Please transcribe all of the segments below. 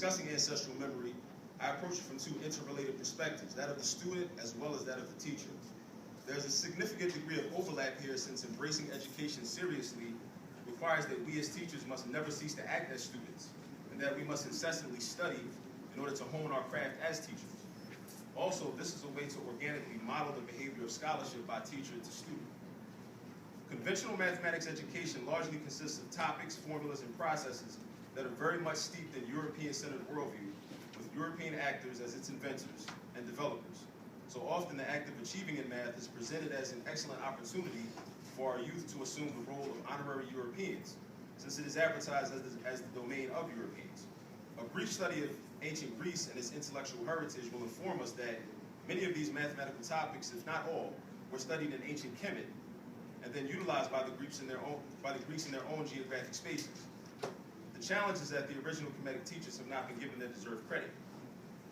Discussing ancestral memory, I approach it from two interrelated perspectives, that of the student as well as that of the teacher. There's a significant degree of overlap here since embracing education seriously requires that we as teachers must never cease to act as students, and that we must incessantly study in order to hone our craft as teachers. Also, this is a way to organically model the behavior of scholarship by teacher to student. Conventional mathematics education largely consists of topics, formulas, and processes that are very much steeped in European-centered worldview, with European actors as its inventors and developers. So often the act of achieving in math is presented as an excellent opportunity for our youth to assume the role of honorary Europeans, since it is advertised as the domain of Europeans. A brief study of ancient Greece and its intellectual heritage will inform us that many of these mathematical topics, if not all, were studied in ancient Kemet and then utilized by the Greeks in their own geographic spaces. The challenge is that the original Kemetic teachers have not been given their deserved credit.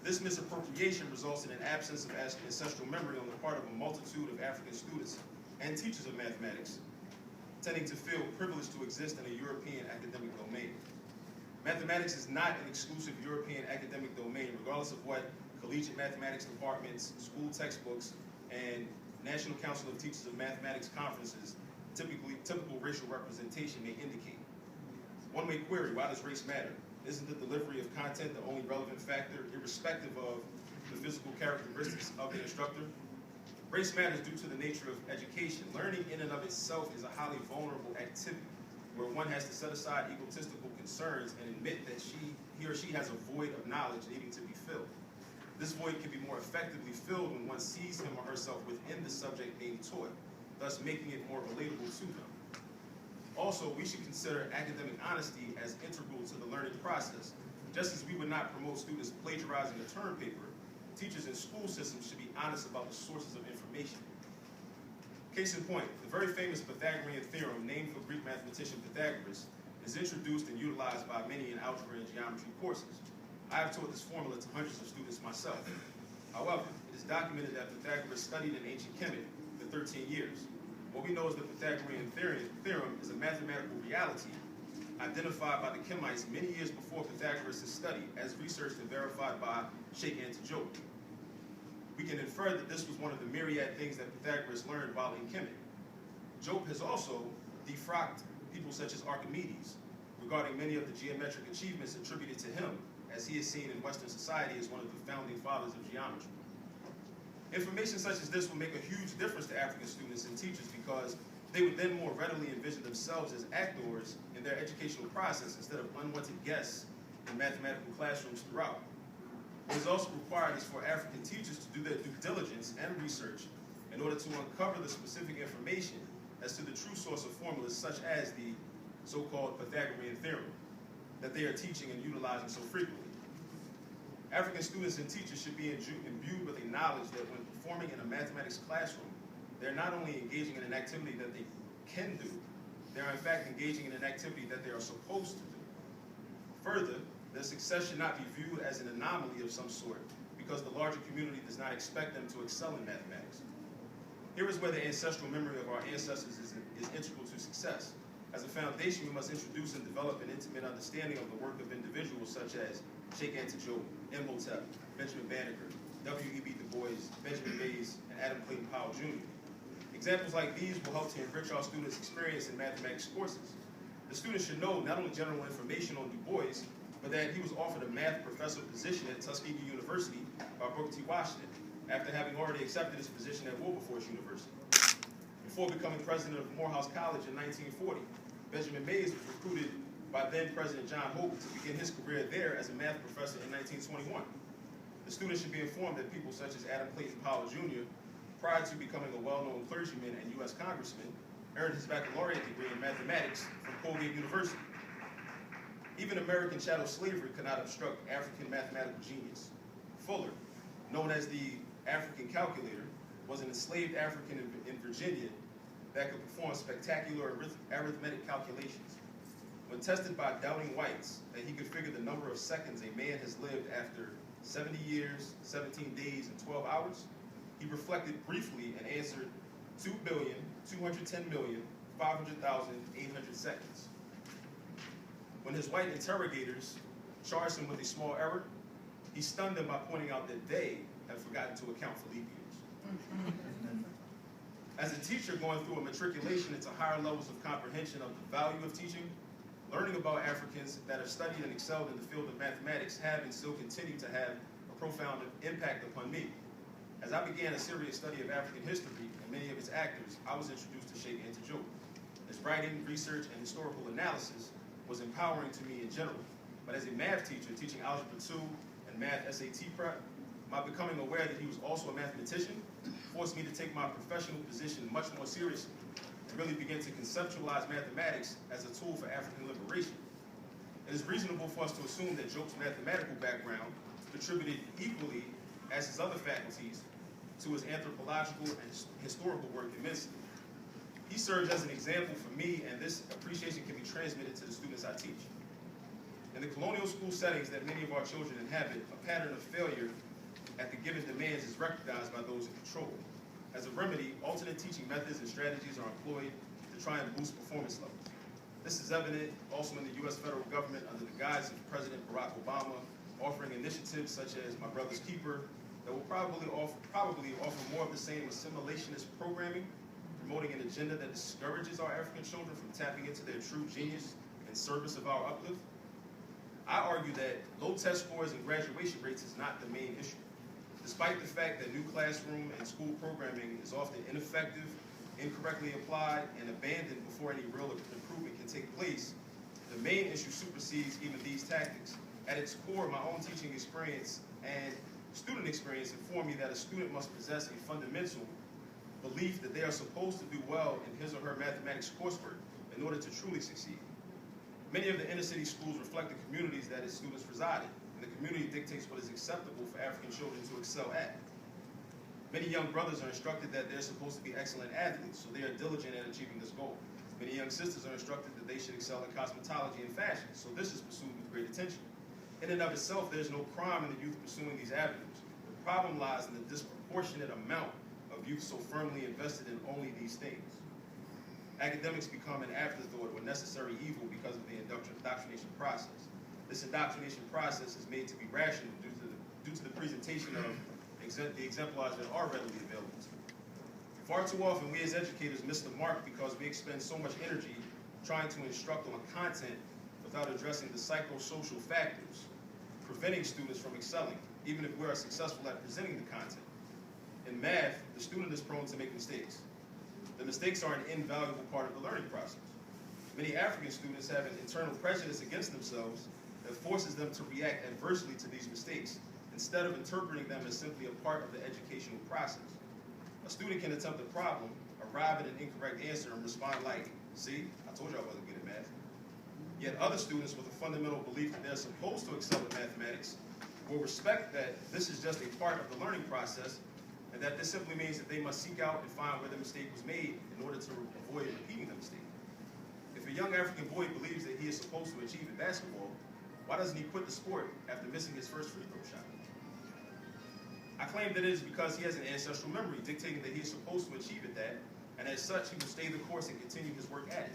This misappropriation results in an absence of ancestral memory on the part of a multitude of African students and teachers of mathematics, tending to feel privileged to exist in a European academic domain. Mathematics is not an exclusive European academic domain, regardless of what collegiate mathematics departments, school textbooks, and National Council of Teachers of Mathematics conferences, typical racial representation may indicate. One may query, why does race matter? Isn't the delivery of content the only relevant factor, irrespective of the physical characteristics of the instructor? Race matters due to the nature of education. Learning in and of itself is a highly vulnerable activity, where one has to set aside egotistical concerns and admit that he or she has a void of knowledge needing to be filled. This void can be more effectively filled when one sees him or herself within the subject being taught, thus making it more relatable to them. Also, we should consider academic honesty as integral to the learning process. Just as we would not promote students plagiarizing a term paper, teachers in school systems should be honest about the sources of information. Case in point, the very famous Pythagorean theorem, named for Greek mathematician Pythagoras, is introduced and utilized by many in algebra and geometry courses. I have taught this formula to hundreds of students myself. However, it is documented that Pythagoras studied in ancient Kemet for 13 years. What we know is the Pythagorean theorem is a mathematical reality identified by the Kemites many years before Pythagoras' study, as researched and verified by Sheikh Anta. We can infer that this was one of the myriad things that Pythagoras learned while in Kemet. Job has also defrocked people such as Archimedes regarding many of the geometric achievements attributed to him, as he is seen in Western society as one of the founding fathers of geometry. Information such as this will make a huge difference to African students and teachers because they would then more readily envision themselves as actors in their educational process instead of unwanted guests in mathematical classrooms throughout. What is also required is for African teachers to do their due diligence and research in order to uncover the specific information as to the true source of formulas such as the so-called Pythagorean theorem that they are teaching and utilizing so frequently. African students and teachers should be imbued with a knowledge that when performing in a mathematics classroom, they're not only engaging in an activity that they can do, they're in fact engaging in an activity that they are supposed to do. Further, their success should not be viewed as an anomaly of some sort because the larger community does not expect them to excel in mathematics. Here is where the ancestral memory of our ancestors is integral to success. As a foundation, we must introduce and develop an intimate understanding of the work of individuals such as Sheikh Anta, Imhotep, Benjamin Banneker, W.E.B. Du Bois, Benjamin Mays, and Adam Clayton Powell Jr. Examples like these will help to enrich our students' experience in mathematics courses. The students should know not only general information on Du Bois, but that he was offered a math professor position at Tuskegee University by Booker T. Washington, after having already accepted his position at Wilberforce University. Before becoming president of Morehouse College in 1940, Benjamin Mays was recruited by then-President John Hope to begin his career there as a math professor in 1921. The students should be informed that people such as Adam Clayton Powell Jr., prior to becoming a well-known clergyman and U.S. congressman, earned his baccalaureate degree in mathematics from Colgate University. Even American chattel slavery could not obstruct African mathematical genius. Fuller, known as the African calculator, was an enslaved African in Virginia that could perform spectacular arithmetic calculations. When tested by doubting whites that he could figure the number of seconds a man has lived after 70 years, 17 days, and 12 hours, he reflected briefly and answered 2,210,500,800 seconds. When his white interrogators charged him with a small error, he stunned them by pointing out that they had forgotten to account for leap years. As a teacher going through a matriculation into higher levels of comprehension of the value of teaching, learning about Africans that have studied and excelled in the field of mathematics have and still continue to have a profound impact upon me. As I began a serious study of African history and many of its actors, I was introduced to Sheikh Anta Diop. His writing, research, and historical analysis was empowering to me in general. But as a math teacher, teaching Algebra 2 and Math SAT prep, my becoming aware that he was also a mathematician forced me to take my professional position much more seriously and really begin to conceptualize mathematics as a tool for African liberation. It is reasonable for us to assume that Diop's mathematical background contributed equally as his other faculties to his anthropological and historical work immensely. He serves as an example for me, and this appreciation can be transmitted to the students I teach. In the colonial school settings that many of our children inhabit, a pattern of failure at the given demands is recognized by those in control. As a remedy, alternate teaching methods and strategies are employed to try and boost performance levels. This is evident also in the U.S. federal government under the guise of President Barack Obama, offering initiatives such as My Brother's Keeper that will probably offer more of the same assimilationist programming, promoting an agenda that discourages our African children from tapping into their true genius in service of our uplift. I argue that low test scores and graduation rates is not the main issue. Despite the fact that new classroom and school programming is often ineffective, incorrectly applied, and abandoned before any real improvement can take place, the main issue supersedes even these tactics. At its core, my own teaching experience and student experience inform me that a student must possess a fundamental belief that they are supposed to do well in his or her mathematics coursework in order to truly succeed. Many of the inner city schools reflect the communities that its students reside in, and the community dictates what is acceptable for African children to excel at. Many young brothers are instructed that they're supposed to be excellent athletes, so they are diligent at achieving this goal. Many young sisters are instructed that they should excel in cosmetology and fashion, so this is pursued with great attention. In and of itself, there's no crime in the youth pursuing these avenues. The problem lies in the disproportionate amount of youth so firmly invested in only these things. Academics become an afterthought or necessary evil because of the indoctrination process. This indoctrination process is made to be rational due to the presentation of the exemplars that are readily available to them. Far too often, we as educators miss the mark because we expend so much energy trying to instruct on content without addressing the psychosocial factors, preventing students from excelling, even if we are successful at presenting the content. In math, the student is prone to make mistakes. The mistakes are an invaluable part of the learning process. Many African students have an internal prejudice against themselves that forces them to react adversely to these mistakes, instead of interpreting them as simply a part of the educational process. A student can attempt a problem, arrive at an incorrect answer, and respond like, "See, I told you I wasn't good at math." Yet other students with a fundamental belief that they're supposed to excel at mathematics will respect that this is just a part of the learning process, and that this simply means that they must seek out and find where the mistake was made in order to avoid repeating the mistake. If a young African boy believes that he is supposed to achieve in basketball, why doesn't he quit the sport after missing his first free throw shot? I claim that it is because he has an ancestral memory dictating that he is supposed to achieve at that, and as such, he will stay the course and continue his work at it.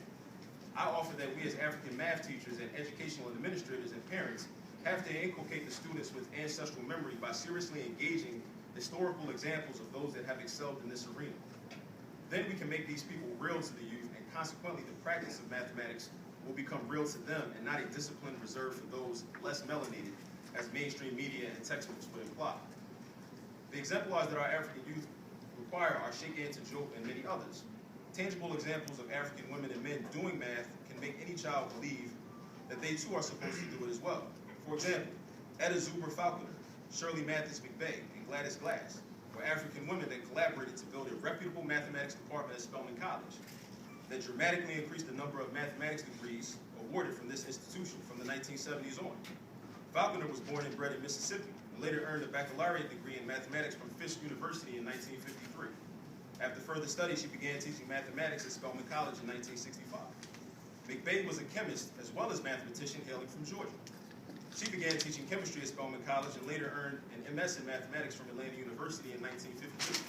I offer that we as African math teachers and educational administrators and parents have to inculcate the students with ancestral memory by seriously engaging historical examples of those that have excelled in this arena. Then we can make these people real to the youth, and consequently the practice of mathematics will become real to them and not a discipline reserved for those less melanated, as mainstream media and textbooks would imply. The exemplars that our African youth require are Sheikh Anta Diop and many others. Tangible examples of African women and men doing math can make any child believe that they too are supposed to do it as well. For example, Etta Zuber Falconer, Shirley Mathis McVeigh, and Gladys Glass were African women that collaborated to build a reputable mathematics department at Spelman College that dramatically increased the number of mathematics degrees awarded from this institution from the 1970s on. Falconer was born and bred in Mississippi and later earned a baccalaureate degree in mathematics from Fisk University in 1953. After further study, she began teaching mathematics at Spelman College in 1965. McVeigh was a chemist as well as mathematician hailing from Georgia. She began teaching chemistry at Spelman College and later earned an MS in mathematics from Atlanta University in 1952.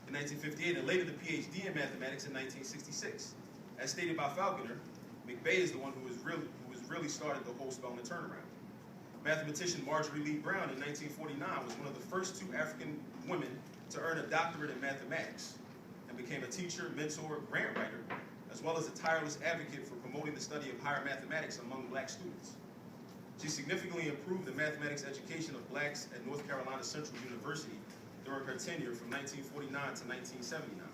In 1958, and later the PhD in mathematics in 1966. As stated by Falconer, McVeigh is the one who is really started the whole spelling and turnaround. Mathematician Marjorie Lee Brown in 1949 was one of the first 2 African women to earn a doctorate in mathematics and became a teacher, mentor, grant writer, as well as a tireless advocate for promoting the study of higher mathematics among black students. She significantly improved the mathematics education of blacks at North Carolina Central University during her tenure from 1949 to 1979.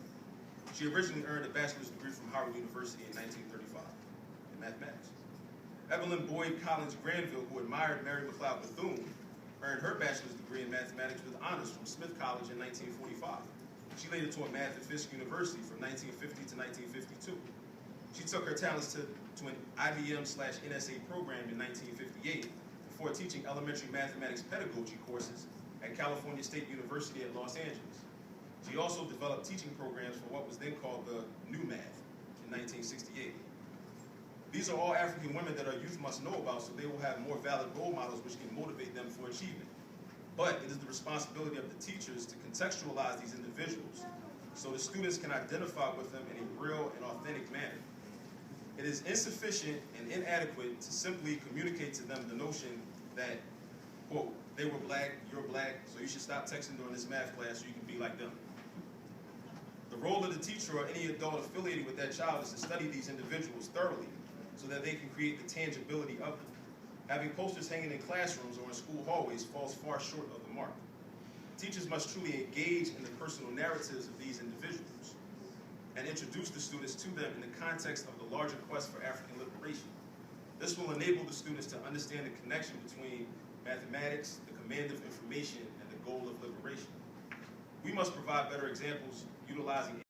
She originally earned a bachelor's degree from Howard University in 1935 in mathematics. Evelyn Boyd Collins Granville, who admired Mary McLeod Bethune, earned her bachelor's degree in mathematics with honors from Smith College in 1945. She later taught math at Fisk University from 1950 to 1952. She took her talents to an IBM/NSA program in 1958 before teaching elementary mathematics pedagogy courses at California State University at Los Angeles. She also developed teaching programs for what was then called the New Math in 1968. These are all African women that our youth must know about so they will have more valid role models which can motivate them for achievement. But it is the responsibility of the teachers to contextualize these individuals so the students can identify with them in a real and authentic manner. It is insufficient and inadequate to simply communicate to them the notion that, quote, they were black, you're black, so you should stop texting during this math class so you can be like them. The role of the teacher or any adult affiliated with that child is to study these individuals thoroughly so that they can create the tangibility of them. Having posters hanging in classrooms or in school hallways falls far short of the mark. Teachers must truly engage in the personal narratives of these individuals and introduce the students to them in the context of the larger quest for African liberation. This will enable the students to understand the connection between mathematics, the command of information, and the goal of liberation. We must provide better examples utilizing